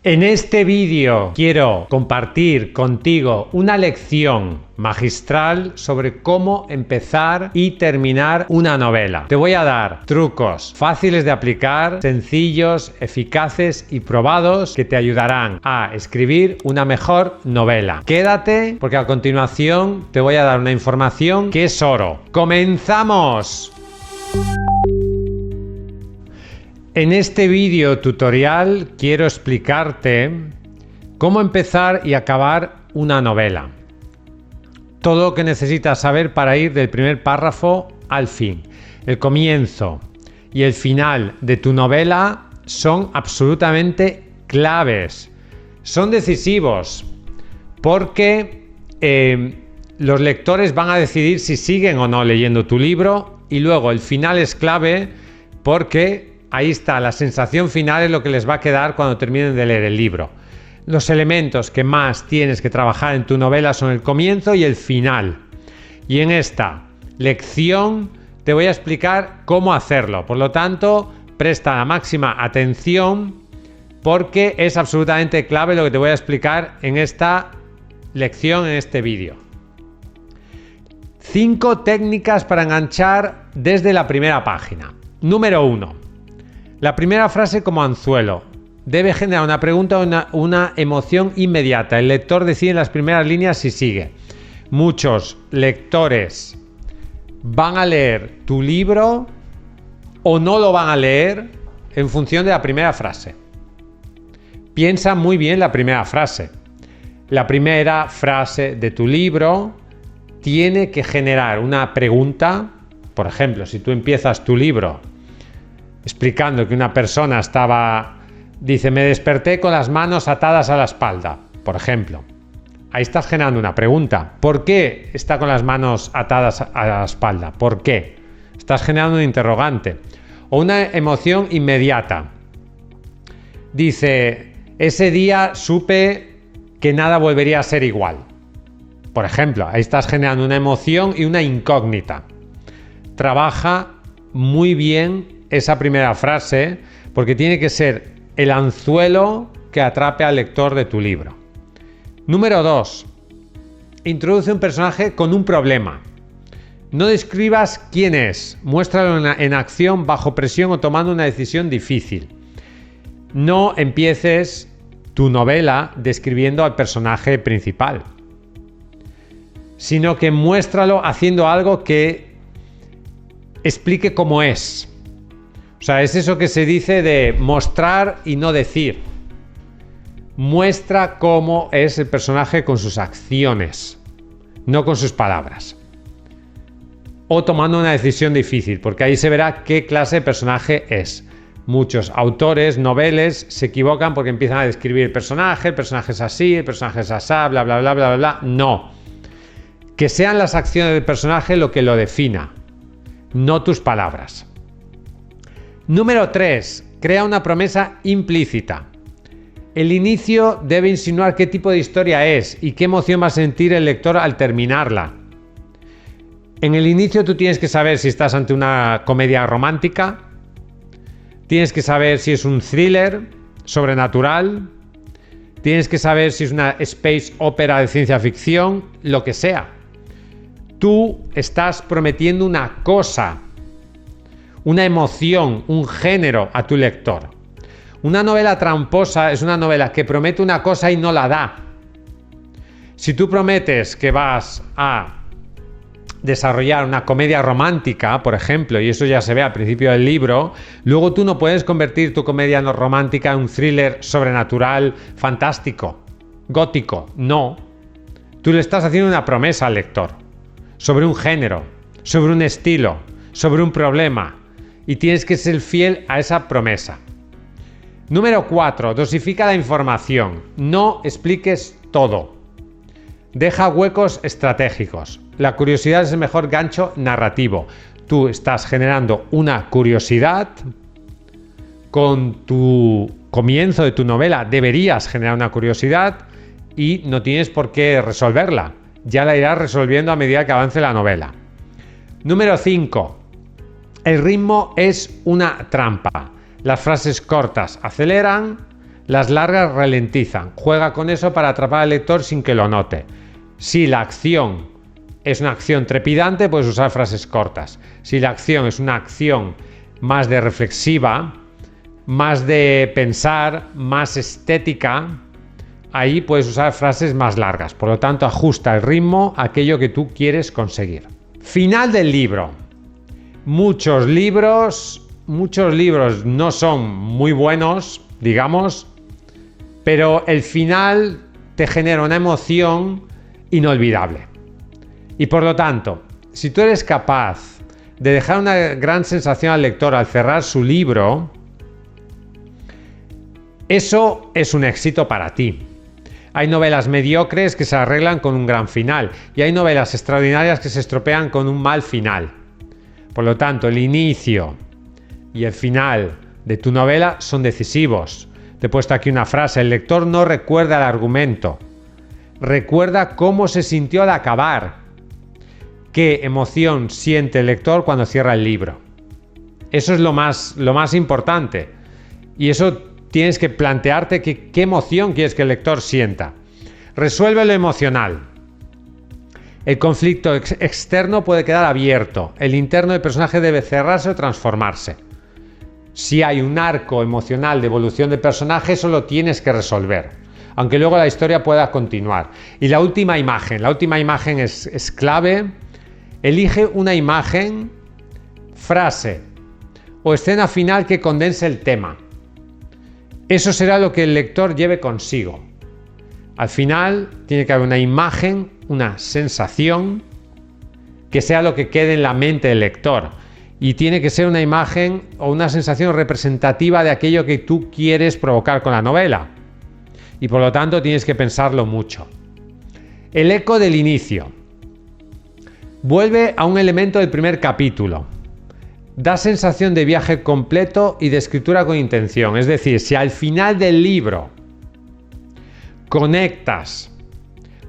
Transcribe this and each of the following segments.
En este vídeo quiero compartir contigo una lección magistral sobre cómo empezar y terminar una novela. Te voy a dar trucos fáciles de aplicar, sencillos, eficaces y probados que te ayudarán a escribir una mejor novela. Quédate porque a continuación te voy a dar una información que es oro. ¡Comenzamos! En este vídeo tutorial quiero explicarte cómo empezar y acabar una novela. Todo lo que necesitas saber para ir del primer párrafo al fin. El comienzo y el final de tu novela son absolutamente claves. Son decisivos porque los lectores van a decidir si siguen o no leyendo tu libro, y luego el final es clave porque ahí está, la sensación final es lo que les va a quedar cuando terminen de leer el libro. Los elementos que más tienes que trabajar en tu novela son el comienzo y el final. Y en esta lección te voy a explicar cómo hacerlo. Por lo tanto, presta la máxima atención porque es absolutamente clave lo que te voy a explicar en esta lección, en este vídeo. 5 técnicas para enganchar desde la primera página. Número 1. La primera frase como anzuelo. Debe generar una pregunta o una emoción inmediata. El lector decide en las primeras líneas si sigue. Muchos lectores van a leer tu libro o no lo van a leer en función de la primera frase. Piensa muy bien la primera frase. La primera frase de tu libro tiene que generar una pregunta. Por ejemplo, si tú empiezas tu libro explicando que una persona dice, me desperté con las manos atadas a la espalda, por ejemplo. Ahí estás generando una pregunta. ¿Por qué está con las manos atadas a la espalda? ¿Por qué? Estás generando un interrogante. O una emoción inmediata. Dice, ese día supe que nada volvería a ser igual. Por ejemplo, ahí estás generando una emoción y una incógnita. Trabaja muy bien esa primera frase porque tiene que ser el anzuelo que atrape al lector de tu libro. Número 2. Introduce un personaje con un problema. No describas quién es, muéstralo en acción, bajo presión o tomando una decisión difícil. No empieces tu novela describiendo al personaje principal, sino que muéstralo haciendo algo que explique cómo es. O sea, es eso que se dice de mostrar y no decir. Muestra cómo es el personaje con sus acciones, no con sus palabras. O tomando una decisión difícil, porque ahí se verá qué clase de personaje es. Muchos autores, noveles, se equivocan porque empiezan a describir el personaje es así, el personaje es asá, bla, bla, bla, bla, bla, bla. No. Que sean las acciones del personaje lo que lo defina, no tus palabras. Número 3. Crea una promesa implícita. El inicio debe insinuar qué tipo de historia es y qué emoción va a sentir el lector al terminarla. En el inicio tú tienes que saber si estás ante una comedia romántica, tienes que saber si es un thriller sobrenatural, tienes que saber si es una space opera de ciencia ficción, lo que sea. Tú estás prometiendo una cosa, una emoción, un género a tu lector. Una novela tramposa es una novela que promete una cosa y no la da. Si tú prometes que vas a desarrollar una comedia romántica, por ejemplo, y eso ya se ve al principio del libro, luego tú no puedes convertir tu comedia no romántica en un thriller sobrenatural, fantástico, gótico. No. Tú le estás haciendo una promesa al lector sobre un género, sobre un estilo, sobre un problema. Y tienes que ser fiel a esa promesa. Número 4. Dosifica la información. No expliques todo. Deja huecos estratégicos. La curiosidad es el mejor gancho narrativo. Tú estás generando una curiosidad. Con tu comienzo de tu novela deberías generar una curiosidad y no tienes por qué resolverla. Ya la irás resolviendo a medida que avance la novela. Número 5. El ritmo es una trampa. Las frases cortas aceleran, Las largas ralentizan. Juega con eso para atrapar al lector sin que lo note. Si la acción es una acción trepidante, puedes usar frases cortas. Si la acción es una acción más de reflexiva, más de pensar, más estética, ahí puedes usar frases más largas. Por lo tanto, ajusta el ritmo a aquello que tú quieres conseguir. Final del libro. Muchos libros no son muy buenos, digamos, pero el final te genera una emoción inolvidable. Y por lo tanto, si tú eres capaz de dejar una gran sensación al lector al cerrar su libro, eso es un éxito para ti. Hay novelas mediocres que se arreglan con un gran final y hay novelas extraordinarias que se estropean con un mal final. Por lo tanto, el inicio y el final de tu novela son decisivos. Te he puesto aquí una frase: el lector no recuerda el argumento, recuerda cómo se sintió al acabar. ¿Qué emoción siente el lector cuando cierra el libro? Eso es lo más importante. Y eso tienes que plantearte qué emoción quieres que el lector sienta. Resuelve lo emocional. El conflicto externo puede quedar abierto. El interno del personaje debe cerrarse o transformarse. Si hay un arco emocional de evolución del personaje, eso lo tienes que resolver, aunque luego la historia pueda continuar. Y la última imagen es clave. Elige una imagen, frase o escena final que condense el tema. Eso será lo que el lector lleve consigo. Al final tiene que haber una imagen, una sensación que sea lo que quede en la mente del lector. Y tiene que ser una imagen o una sensación representativa de aquello que tú quieres provocar con la novela. Y por lo tanto tienes que pensarlo mucho. El eco del inicio. Vuelve a un elemento del primer capítulo. Da sensación de viaje completo y de escritura con intención. Es decir, si al final del libro conectas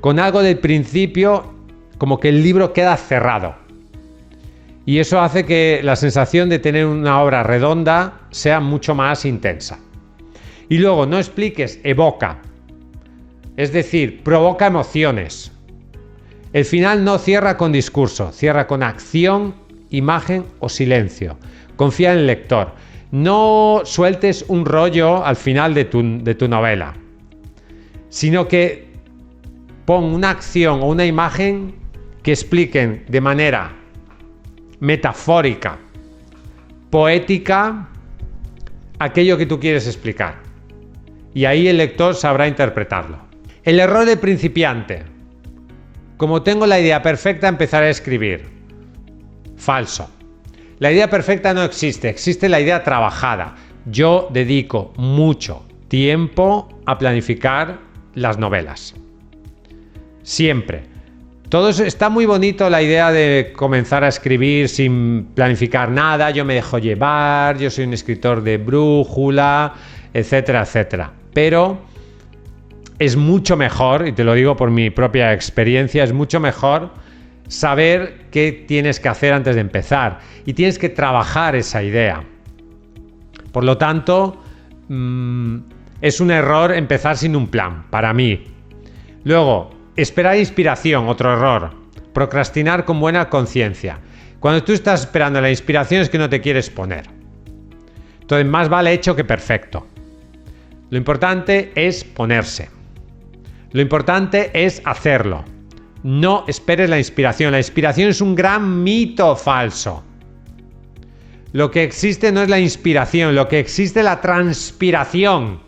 con algo del principio, como que el libro queda cerrado. Y eso hace que la sensación de tener una obra redonda sea mucho más intensa. Y luego, no expliques, evoca. Es decir, provoca emociones. El final no cierra con discurso, cierra con acción, imagen o silencio. Confía en el lector. No sueltes un rollo al final de tu novela, sino que pon una acción o una imagen que expliquen de manera metafórica, poética, aquello que tú quieres explicar. Y ahí el lector sabrá interpretarlo. El error del principiante. Como tengo la idea perfecta, empezaré a escribir. Falso. La idea perfecta no existe, existe la idea trabajada. Yo dedico mucho tiempo a planificar las novelas. Siempre. Está muy bonito la idea de comenzar a escribir sin planificar nada, yo me dejo llevar, yo soy un escritor de brújula, etcétera, etcétera. Pero es mucho mejor, y te lo digo por mi propia experiencia, es mucho mejor saber qué tienes que hacer antes de empezar. Y tienes que trabajar esa idea. Por lo tanto, es un error empezar sin un plan, para mí. Luego, esperar inspiración, otro error. Procrastinar con buena conciencia. Cuando tú estás esperando la inspiración es que no te quieres poner. Entonces, más vale hecho que perfecto. Lo importante es ponerse. Lo importante es hacerlo. No esperes la inspiración. La inspiración es un gran mito falso. Lo que existe no es la inspiración, lo que existe es la transpiración.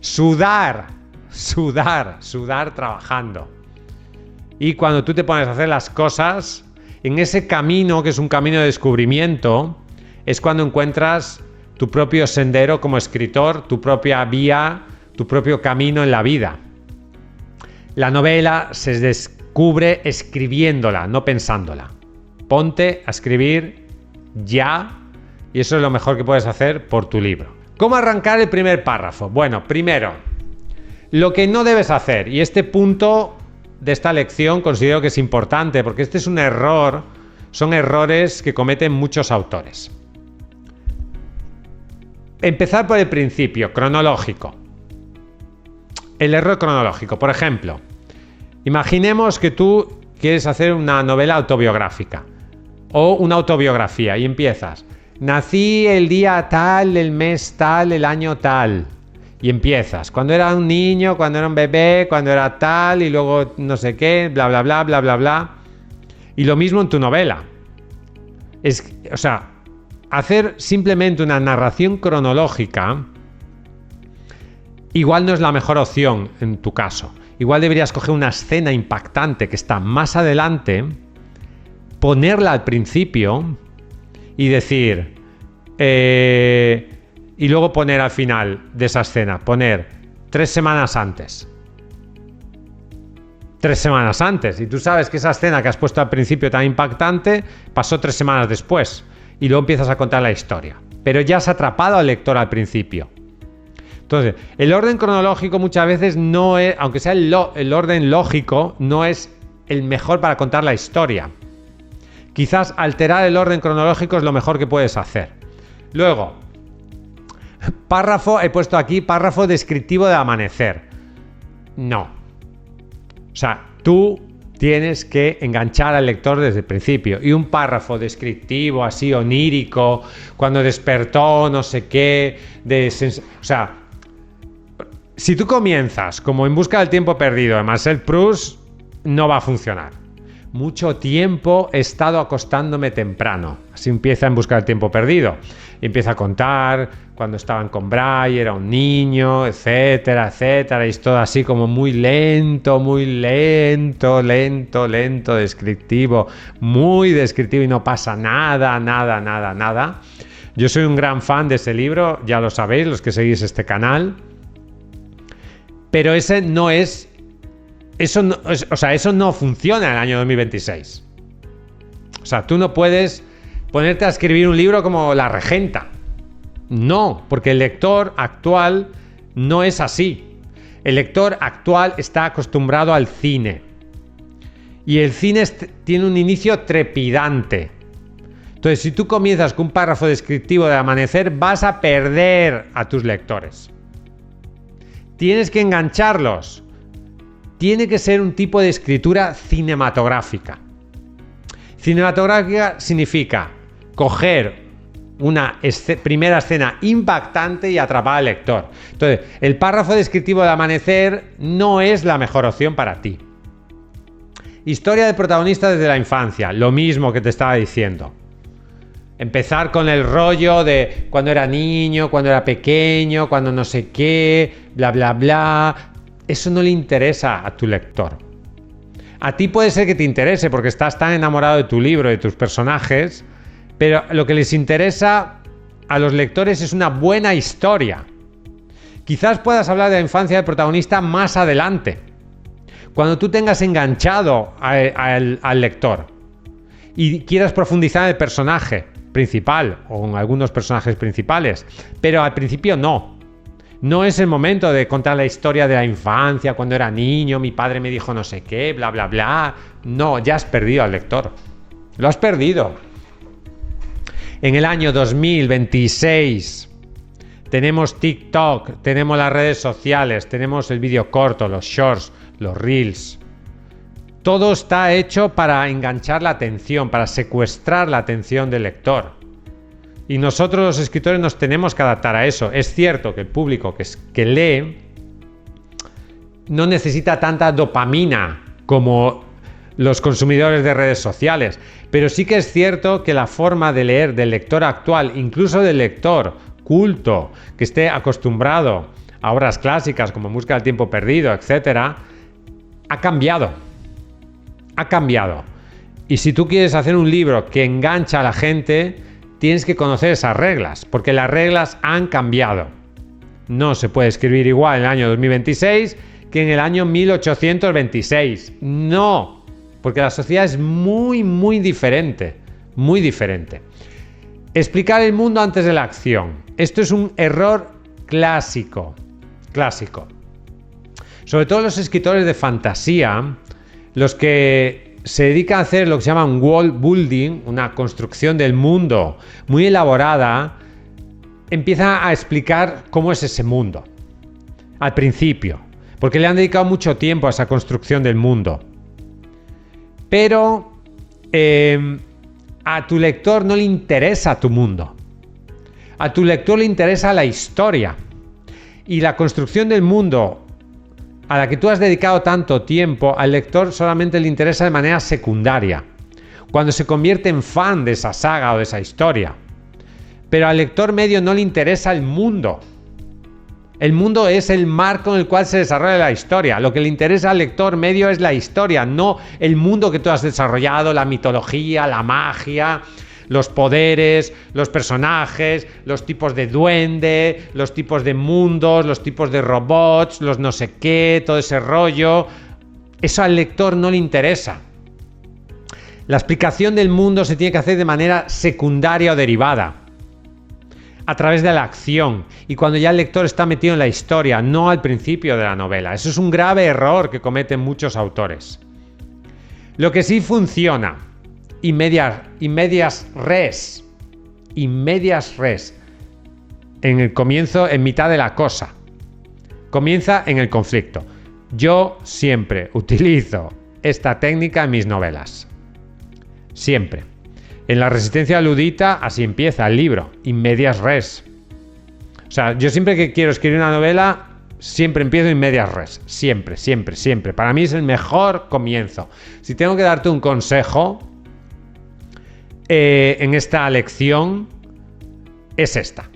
Sudar trabajando. Y cuando tú te pones a hacer las cosas, en ese camino, que es un camino de descubrimiento, es cuando encuentras tu propio sendero como escritor, tu propia vía, tu propio camino en la vida. La novela se descubre escribiéndola, no pensándola. Ponte a escribir ya, y eso es lo mejor que puedes hacer por tu libro. ¿Cómo arrancar el primer párrafo? Bueno, primero, lo que no debes hacer, y este punto de esta lección considero que es importante, porque este es un error, son errores que cometen muchos autores. Empezar por el principio, cronológico. el error cronológico. Por ejemplo, imaginemos que tú quieres hacer una novela autobiográfica o una autobiografía y empiezas. Nací el día tal, el mes tal, el año tal. Y empiezas. Cuando era un niño, cuando era un bebé, cuando era tal, y luego no sé qué, bla, bla, bla, bla, bla, bla. Y lo mismo en tu novela. O sea, hacer simplemente una narración cronológica igual no es la mejor opción en tu caso. Igual deberías coger una escena impactante que está más adelante, ponerla al principio y decir... y luego poner al final de esa escena, poner 3 semanas antes. 3 semanas antes. Y tú sabes que esa escena que has puesto al principio tan impactante pasó 3 semanas después. Y luego empiezas a contar la historia. Pero ya has atrapado al lector al principio. Entonces, el orden cronológico muchas veces no es, aunque sea el orden lógico, no es el mejor para contar la historia. Quizás alterar el orden cronológico es lo mejor que puedes hacer. Luego, párrafo, he puesto aquí párrafo descriptivo de amanecer. No. O sea, tú tienes que enganchar al lector desde el principio. Y un párrafo descriptivo, así onírico, cuando despertó, no sé qué, o sea, si tú comienzas como En busca del tiempo perdido de Marcel Proust, no va a funcionar. Mucho tiempo he estado acostándome temprano. Así empieza En busca del tiempo perdido. Y empieza a contar cuando estaban con Bray, era un niño, etcétera, etcétera. Y es todo así como muy lento, descriptivo. Muy descriptivo y no pasa nada. Yo soy un gran fan de ese libro, ya lo sabéis, los que seguís este canal. Pero ese no es... Eso no funciona en el año 2026. O sea, tú no puedes ponerte a escribir un libro como La Regenta. No, porque el lector actual no es así. El lector actual está acostumbrado al cine. Y el cine tiene un inicio trepidante. Entonces, si tú comienzas con un párrafo descriptivo de amanecer, vas a perder a tus lectores. Tienes que engancharlos. Tiene que ser un tipo de escritura cinematográfica. Cinematográfica significa coger una primera escena impactante y atrapar al lector. Entonces, el párrafo descriptivo de amanecer no es la mejor opción para ti. Historia del protagonista desde la infancia, lo mismo que te estaba diciendo. Empezar con el rollo de cuando era niño, cuando era pequeño, cuando no sé qué, bla, bla, bla. Eso no le interesa a tu lector. A ti puede ser que te interese porque estás tan enamorado de tu libro, de tus personajes, pero lo que les interesa a los lectores es una buena historia. Quizás puedas hablar de la infancia del protagonista más adelante, cuando tú tengas enganchado al lector y quieras profundizar en el personaje principal o en algunos personajes principales, pero al principio no. No es el momento de contar la historia de la infancia, cuando era niño, mi padre me dijo no sé qué, bla, bla, bla. No, ya has perdido al lector. Lo has perdido. En el año 2026 tenemos TikTok, tenemos las redes sociales, tenemos el vídeo corto, los shorts, los reels. Todo está hecho para enganchar la atención, para secuestrar la atención del lector. Y nosotros los escritores nos tenemos que adaptar a eso. Es cierto que el público que lee no necesita tanta dopamina como los consumidores de redes sociales, pero sí que es cierto que la forma de leer del lector actual, incluso del lector culto, que esté acostumbrado a obras clásicas como En busca del tiempo perdido, etc., ha cambiado. Ha cambiado. Y si tú quieres hacer un libro que engancha a la gente, tienes que conocer esas reglas, porque las reglas han cambiado. No se puede escribir igual en el año 2026 que en el año 1826. No, porque la sociedad es muy diferente. Muy diferente. Explicar el mundo antes de la acción. Esto es un error clásico. Clásico. Sobre todo los escritores de fantasía, los que se dedica a hacer lo que se llama un world building, una construcción del mundo muy elaborada, empieza a explicar cómo es ese mundo al principio. porque le han dedicado mucho tiempo a esa construcción del mundo. Pero a tu lector no le interesa tu mundo. A tu lector le interesa la historia. Y la construcción del mundo a la que tú has dedicado tanto tiempo, al lector solamente le interesa de manera secundaria, cuando se convierte en fan de esa saga o de esa historia. Pero al lector medio no le interesa el mundo. El mundo es el marco en el cual se desarrolla la historia. Lo que le interesa al lector medio es la historia, no el mundo que tú has desarrollado, la mitología, la magia, los poderes, los personajes, los tipos de duende, los tipos de mundos, los tipos de robots, los no sé qué, todo ese rollo. Eso al lector no le interesa. La explicación del mundo se tiene que hacer de manera secundaria o derivada, a través de la acción, y cuando ya el lector está metido en la historia, no al principio de la novela. Eso es un grave error que cometen muchos autores. Lo que sí funciona, in medias res, en el comienzo, en mitad de la cosa, comienza en el conflicto. Yo siempre utilizo esta técnica en mis novelas, siempre. En La Resistencia Ludita así empieza el libro, in medias res. O sea, yo siempre que quiero escribir una novela, siempre empiezo in medias res. Siempre, siempre, siempre. Para mí es el mejor comienzo. Si tengo que darte un consejo en esta lección, es esta.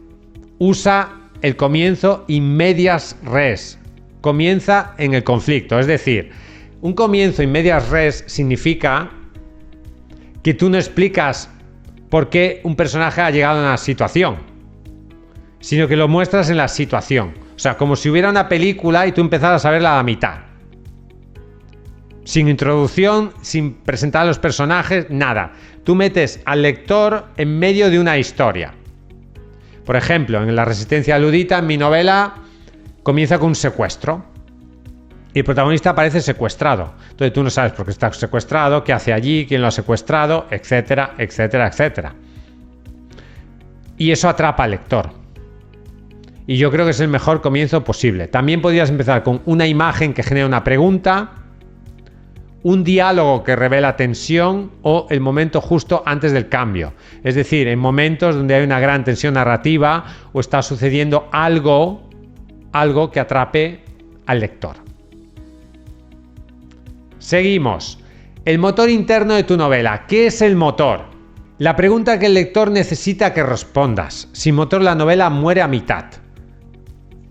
Usa el comienzo in medias res. Comienza en el conflicto. Es decir, un comienzo in medias res significa que tú no explicas por qué un personaje ha llegado a una situación, sino que lo muestras en la situación. O sea, como si hubiera una película y tú empezaras a verla a la mitad. Sin introducción, sin presentar a los personajes, nada. Tú metes al lector en medio de una historia. Por ejemplo, en La Resistencia Ludita, en mi novela, comienza con un secuestro. Y el protagonista aparece secuestrado. Entonces tú no sabes por qué está secuestrado, qué hace allí, quién lo ha secuestrado, etcétera, etcétera, etcétera. Y eso atrapa al lector. Y yo creo que es el mejor comienzo posible. También podrías empezar con una imagen que genera una pregunta, un diálogo que revela tensión o el momento justo antes del cambio. Es decir, en momentos donde hay una gran tensión narrativa o está sucediendo algo que atrape al lector. Seguimos. El motor interno de tu novela. ¿Qué es el motor? La pregunta que el lector necesita que respondas. Sin motor la novela muere a mitad.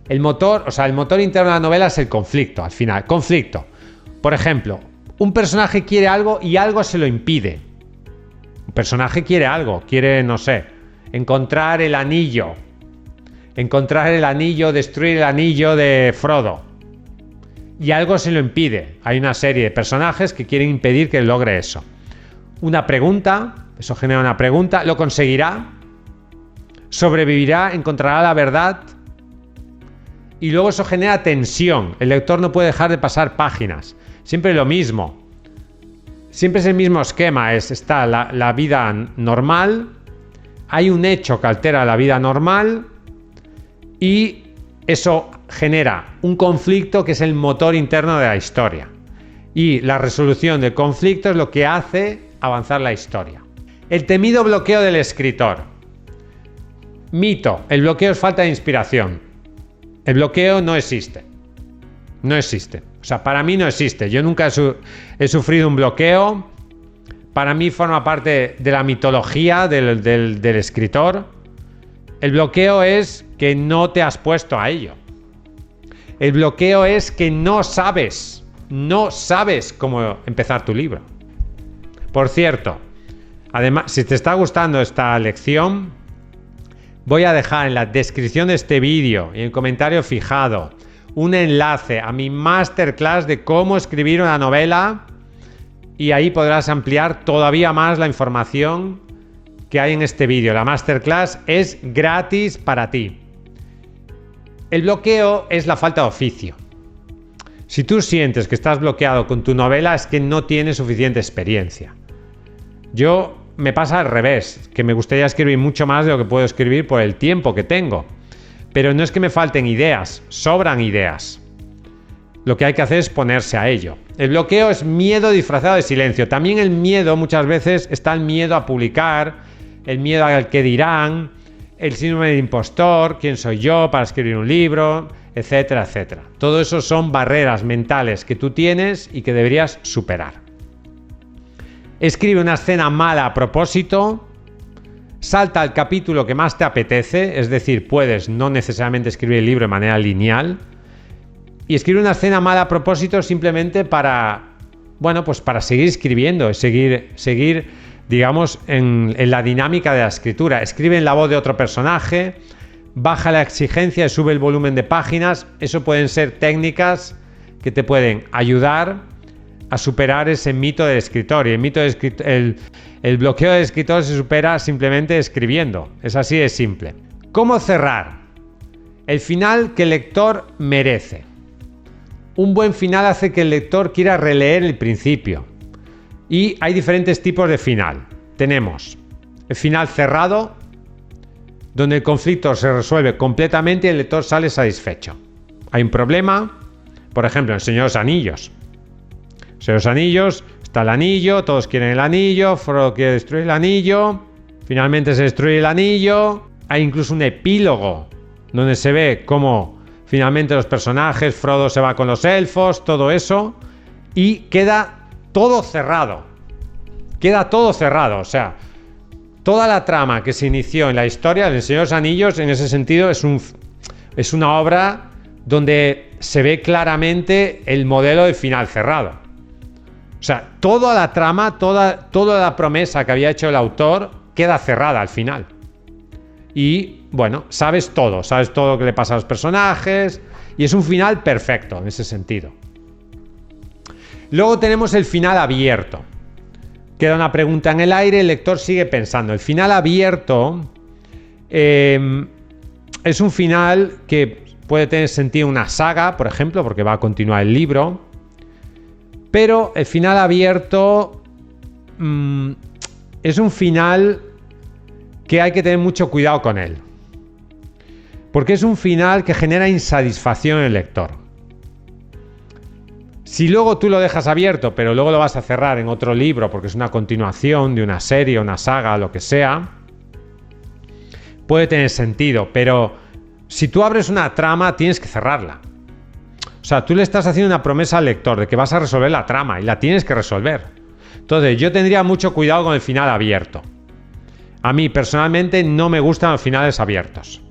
El motor interno de la novela es el conflicto, al final. Conflicto. Por ejemplo, un personaje quiere algo y algo se lo impide. Un personaje quiere algo, quiere, no sé, encontrar el anillo, destruir el anillo de Frodo. Y algo se lo impide. Hay una serie de personajes que quieren impedir que logre eso. Una pregunta, eso genera una pregunta, ¿lo conseguirá? ¿Sobrevivirá? ¿Encontrará la verdad? Y luego eso genera tensión. El lector no puede dejar de pasar páginas. Siempre lo mismo. Siempre es el mismo esquema. Está la vida normal, hay un hecho que altera la vida normal y eso genera un conflicto que es el motor interno de la historia. Y la resolución del conflicto es lo que hace avanzar la historia. El temido bloqueo del escritor. Mito. El bloqueo es falta de inspiración. El bloqueo no existe. No existe. O sea, para mí no existe. Yo nunca he sufrido un bloqueo. Para mí forma parte de la mitología del escritor. El bloqueo es que no te has puesto a ello. El bloqueo es que no sabes cómo empezar tu libro. Por cierto, además, si te está gustando esta lección, voy a dejar en la descripción de este vídeo y en el comentario fijado un enlace a mi masterclass de cómo escribir una novela y ahí podrás ampliar todavía más la información que hay en este vídeo. La masterclass es gratis para ti. El bloqueo es la falta de oficio. Si tú sientes que estás bloqueado con tu novela es que no tienes suficiente experiencia. Me pasa al revés, que me gustaría escribir mucho más de lo que puedo escribir por el tiempo que tengo. Pero no es que me falten ideas, sobran ideas. Lo que hay que hacer es ponerse a ello. El bloqueo es miedo disfrazado de silencio. También el miedo, muchas veces, está el miedo a publicar, el miedo al que dirán, el síndrome del impostor, quién soy yo para escribir un libro, etcétera, etcétera. Todo eso son barreras mentales que tú tienes y que deberías superar. Escribe una escena mala a propósito, salta al capítulo que más te apetece, es decir, puedes no necesariamente escribir el libro de manera lineal, y escribe una escena mala a propósito simplemente para, bueno, pues para seguir escribiendo, seguir digamos, en la dinámica de la escritura. Escribe en la voz de otro personaje, baja la exigencia y sube el volumen de páginas. Eso pueden ser técnicas que te pueden ayudar a superar ese mito del escritor. Y el bloqueo del escritor se supera simplemente escribiendo. Es así de simple. ¿Cómo cerrar? El final que el lector merece. Un buen final hace que el lector quiera releer el principio. Y hay diferentes tipos de final. Tenemos el final cerrado, donde el conflicto se resuelve completamente y el lector sale satisfecho. Hay un problema, por ejemplo, en Señor de los Anillos. En Señor de los Anillos está el anillo, todos quieren el anillo, Frodo quiere destruir el anillo, finalmente se destruye el anillo. Hay incluso un epílogo donde se ve cómo finalmente los personajes, Frodo se va con los elfos, todo eso, y queda todo cerrado. Queda todo cerrado. O sea, toda la trama que se inició en la historia del Señor de los Anillos, en ese sentido, es una obra donde se ve claramente el modelo de final cerrado. O sea, toda la trama, toda la promesa que había hecho el autor queda cerrada al final. Y, bueno, sabes todo lo que le pasa a los personajes, y es un final perfecto en ese sentido. Luego tenemos el final abierto. Queda una pregunta en el aire, el lector sigue pensando. El final abierto es un final que puede tener sentido una saga, por ejemplo, porque va a continuar el libro. Pero el final abierto es un final que hay que tener mucho cuidado con él. Porque es un final que genera insatisfacción en el lector. Si luego tú lo dejas abierto, pero luego lo vas a cerrar en otro libro, porque es una continuación de una serie, una saga, lo que sea, puede tener sentido. Pero si tú abres una trama, tienes que cerrarla. O sea, tú le estás haciendo una promesa al lector de que vas a resolver la trama y la tienes que resolver. Entonces, yo tendría mucho cuidado con el final abierto. A mí, personalmente, no me gustan los finales abiertos.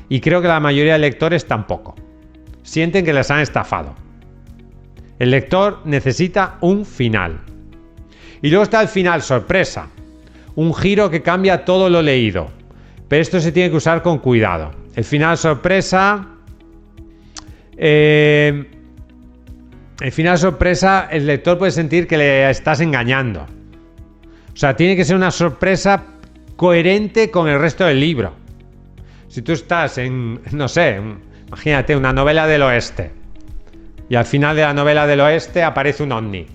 Y creo que la mayoría de lectores tampoco. Sienten que les han estafado. El lector necesita un final. Y luego está el final sorpresa. Un giro que cambia todo lo leído. Pero esto se tiene que usar con cuidado. El final sorpresa... el lector puede sentir que le estás engañando. O sea, tiene que ser una sorpresa coherente con el resto del libro. Si tú estás en, no sé, imagínate una novela del oeste y al final de la novela del oeste aparece un ovni,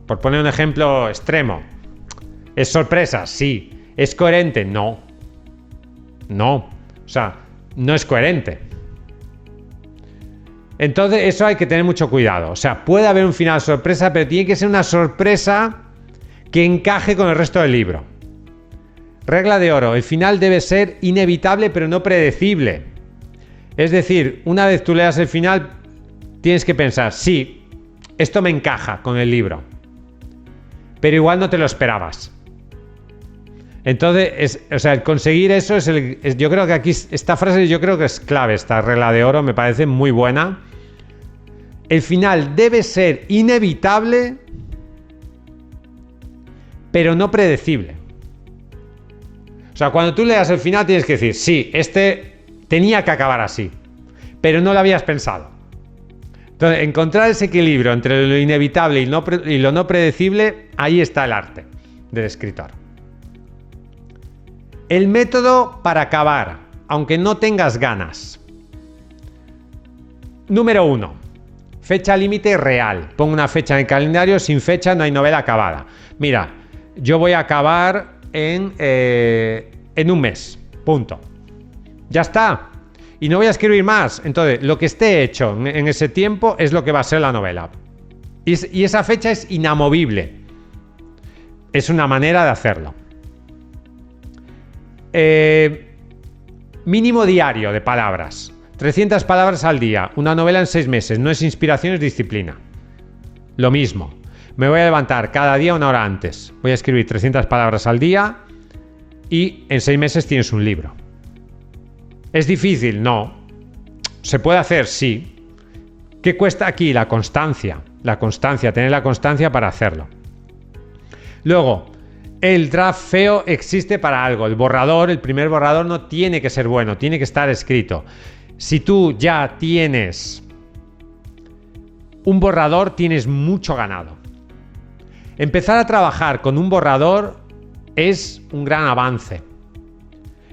por poner un ejemplo extremo, ¿es sorpresa? Sí. ¿Es coherente? No. O sea, no es coherente. Entonces eso hay que tener mucho cuidado. O sea, puede haber un final sorpresa, pero tiene que ser una sorpresa que encaje con el resto del libro. Regla de oro, el final debe ser inevitable pero no predecible. Es decir, una vez tú leas el final, tienes que pensar, sí, esto me encaja con el libro, pero igual no te lo esperabas. Entonces, el conseguir eso yo creo que aquí, esta frase yo creo que es clave, esta regla de oro me parece muy buena. El final debe ser inevitable, pero no predecible. O sea, cuando tú leas el final tienes que decir, sí, este tenía que acabar así, pero no lo habías pensado. Entonces, encontrar ese equilibrio entre lo inevitable y lo no predecible, ahí está el arte del escritor. El método para acabar, aunque no tengas ganas. Número 1. Fecha límite real. Pongo una fecha en el calendario, sin fecha no hay novela acabada. Mira, yo voy a acabar en un mes. Punto. Ya está. y no voy a escribir más. Entonces, lo que esté hecho en ese tiempo es lo que va a ser la novela. Y esa fecha es inamovible. Es una manera de hacerlo. Mínimo diario de palabras. 300 palabras al día. Una novela en 6 meses. No es inspiración, es disciplina. Lo mismo. Me voy a levantar cada día 1 hora antes. Voy a escribir 300 palabras al día y en 6 meses tienes un libro. ¿Es difícil? No. ¿Se puede hacer? Sí. ¿Qué cuesta aquí? La constancia. Tener la constancia para hacerlo. Luego, el draft feo existe para algo. El primer borrador no tiene que ser bueno, tiene que estar escrito. Si tú ya tienes un borrador, tienes mucho ganado. Empezar a trabajar con un borrador es un gran avance.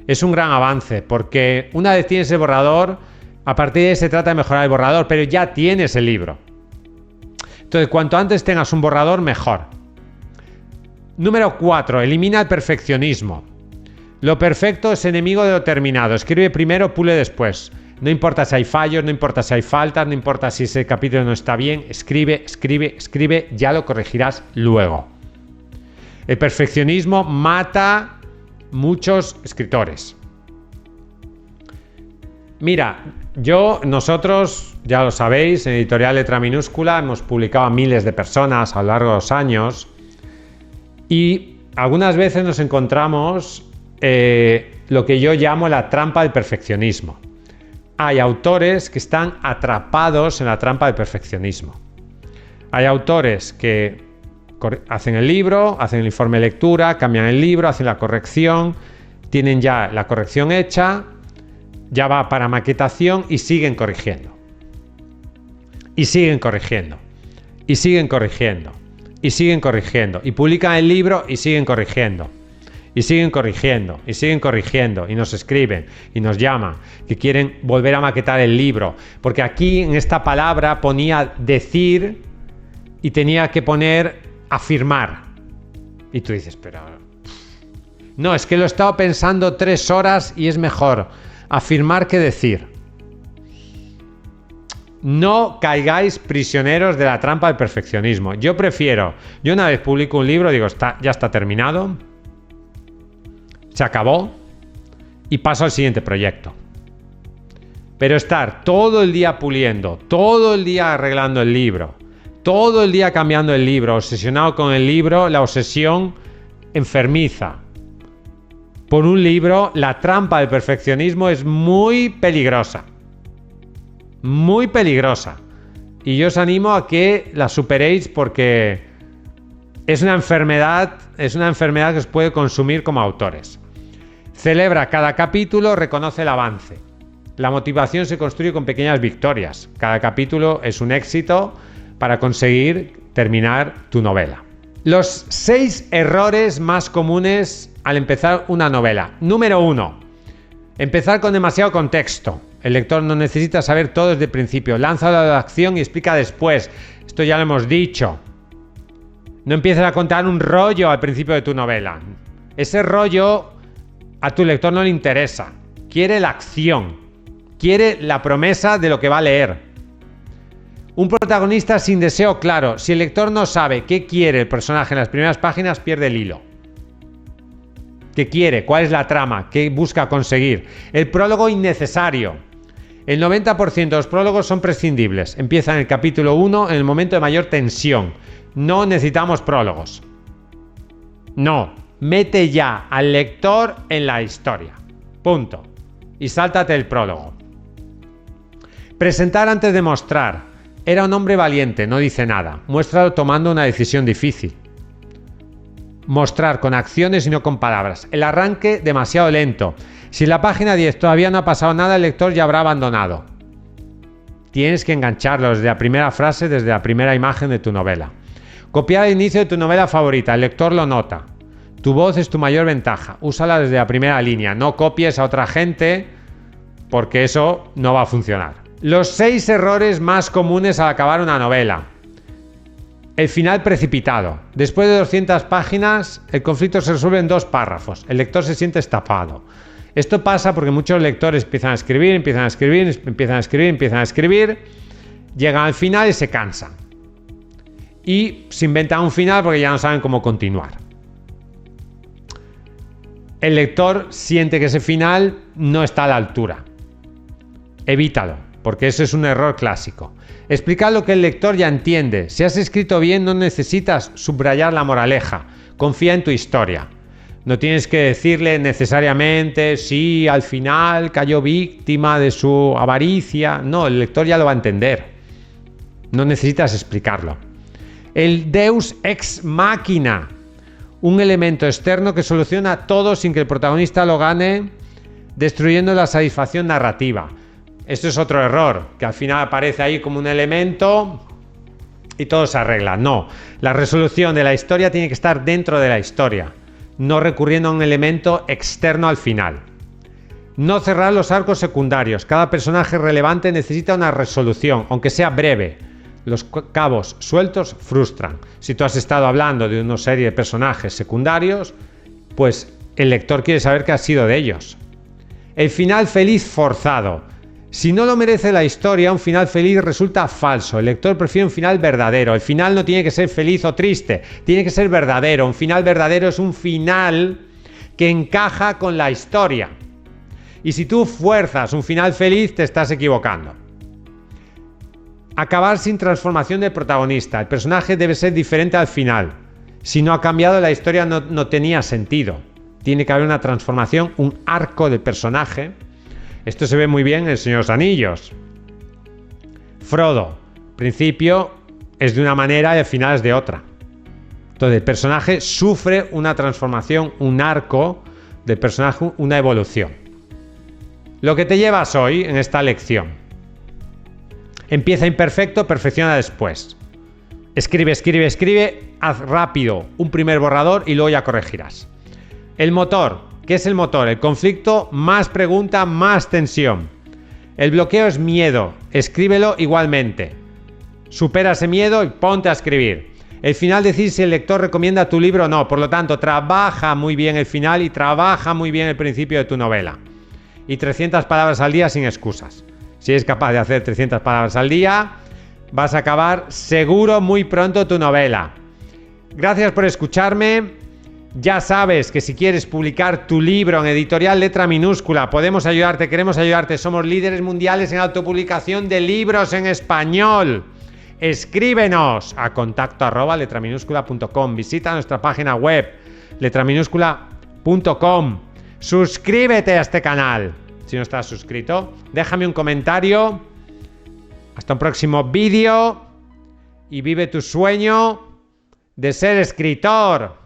Es un gran avance porque una vez tienes el borrador, a partir de ahí se trata de mejorar el borrador, pero ya tienes el libro. Entonces, cuanto antes tengas un borrador, mejor. Número 4. Elimina el perfeccionismo. Lo perfecto es enemigo de lo terminado. Escribe primero, pule después. No importa si hay fallos, no importa si hay faltas, no importa si ese capítulo no está bien. Escribe, ya lo corregirás luego. El perfeccionismo mata muchos escritores. Mira, nosotros, ya lo sabéis, en Editorial Letra Minúscula hemos publicado a miles de personas a lo largo de los años y algunas veces nos encontramos lo que yo llamo la trampa del perfeccionismo. Hay autores que están atrapados en la trampa del perfeccionismo. Hay autores que hacen el libro, hacen el informe de lectura, cambian el libro, hacen la corrección, tienen ya la corrección hecha, ya va para maquetación y siguen corrigiendo. Y siguen corrigiendo. Y siguen corrigiendo. Y siguen corrigiendo. Y publican el libro y siguen corrigiendo. Y siguen corrigiendo. Y siguen corrigiendo. Y nos escriben. Y nos llaman. Que quieren volver a maquetar el libro. Porque aquí en esta palabra ponía decir y tenía que poner afirmar. Y tú dices, pero... No, es que lo he estado pensando 3 horas y es mejor afirmar que decir. No caigáis prisioneros de la trampa del perfeccionismo. Yo una vez publico un libro, digo, ya está terminado, se acabó y paso al siguiente proyecto. Pero estar todo el día puliendo, todo el día arreglando el libro, todo el día cambiando el libro, obsesionado con el libro, la obsesión enfermiza. Por un libro, la trampa del perfeccionismo es muy peligrosa. Muy peligrosa. Y yo os animo a que la superéis porque es una enfermedad que os puede consumir como autores. Celebra cada capítulo, reconoce el avance. La motivación se construye con pequeñas victorias. Cada capítulo es un éxito para conseguir terminar tu novela. Los 6 errores más comunes al empezar una novela. Número 1. Empezar con demasiado contexto. El lector no necesita saber todo desde el principio. Lánzalo a la acción y explica después. Esto ya lo hemos dicho. No empieces a contar un rollo al principio de tu novela. Ese rollo a tu lector no le interesa. Quiere la acción. Quiere la promesa de lo que va a leer. Un protagonista sin deseo claro. Si el lector no sabe qué quiere el personaje en las primeras páginas, pierde el hilo. ¿Qué quiere? ¿Cuál es la trama? ¿Qué busca conseguir? El prólogo innecesario. El 90% de los prólogos son prescindibles. Empieza en el capítulo 1 en el momento de mayor tensión. No necesitamos prólogos. No. Mete ya al lector en la historia. Punto. Y sáltate el prólogo. Presentar antes de mostrar. Era un hombre valiente, no dice nada. Muéstralo tomando una decisión difícil. Mostrar con acciones y no con palabras. El arranque demasiado lento. Si en la página 10 todavía no ha pasado nada, el lector ya habrá abandonado. Tienes que engancharlo desde la primera frase, desde la primera imagen de tu novela. Copiar el inicio de tu novela favorita. El lector lo nota. Tu voz es tu mayor ventaja. Úsala desde la primera línea. No copies a otra gente porque eso no va a funcionar. Los 6 errores más comunes al acabar una novela. El final precipitado. Después de 200 páginas, el conflicto se resuelve en 2 párrafos. El lector se siente estafado. Esto pasa porque muchos lectores empiezan a escribir, llegan al final y se cansan. Y se inventan un final porque ya no saben cómo continuar. El lector siente que ese final no está a la altura. Evítalo, porque ese es un error clásico. Explica lo que el lector ya entiende. Si has escrito bien, no necesitas subrayar la moraleja. Confía en tu historia. No tienes que decirle necesariamente si al final cayó víctima de su avaricia. No, el lector ya lo va a entender. No necesitas explicarlo. El Deus ex machina. Un elemento externo que soluciona todo sin que el protagonista lo gane, destruyendo la satisfacción narrativa. Esto es otro error, que al final aparece ahí como un elemento y todo se arregla. No, la resolución de la historia tiene que estar dentro de la historia, no recurriendo a un elemento externo al final. No cerrar los arcos secundarios. Cada personaje relevante necesita una resolución, aunque sea breve. Los cabos sueltos frustran. Si tú has estado hablando de una serie de personajes secundarios, pues el lector quiere saber qué ha sido de ellos. El final feliz forzado. Si no lo merece la historia, un final feliz resulta falso. El lector prefiere un final verdadero. El final no tiene que ser feliz o triste, tiene que ser verdadero. Un final verdadero es un final que encaja con la historia. Y si tú fuerzas un final feliz, te estás equivocando. Acabar sin transformación del protagonista. El personaje debe ser diferente al final. Si no ha cambiado, la historia no tenía sentido. Tiene que haber una transformación, un arco del personaje. Esto se ve muy bien en El Señor de los Anillos. Frodo, principio es de una manera y el final es de otra. Entonces el personaje sufre una transformación, un arco del personaje, una evolución. Lo que te llevas hoy en esta lección. Empieza imperfecto, perfecciona después. Escribe, haz rápido un primer borrador y luego ya corregirás. El motor. ¿Qué es el motor? El conflicto, más pregunta, más tensión. El bloqueo es miedo. Escríbelo igualmente. Supera ese miedo y ponte a escribir. El final, decir si el lector recomienda tu libro o no. Por lo tanto, trabaja muy bien el final y trabaja muy bien el principio de tu novela. Y 300 palabras al día sin excusas. Si eres capaz de hacer 300 palabras al día, vas a acabar seguro muy pronto tu novela. Gracias por escucharme. Ya sabes que si quieres publicar tu libro en Editorial Letra Minúscula, podemos ayudarte, queremos ayudarte. Somos líderes mundiales en autopublicación de libros en español. Escríbenos a contacto@letraminúscula.com. Visita nuestra página web letraminúscula.com. Suscríbete a este canal si no estás suscrito. Déjame un comentario. Hasta un próximo vídeo y vive tu sueño de ser escritor.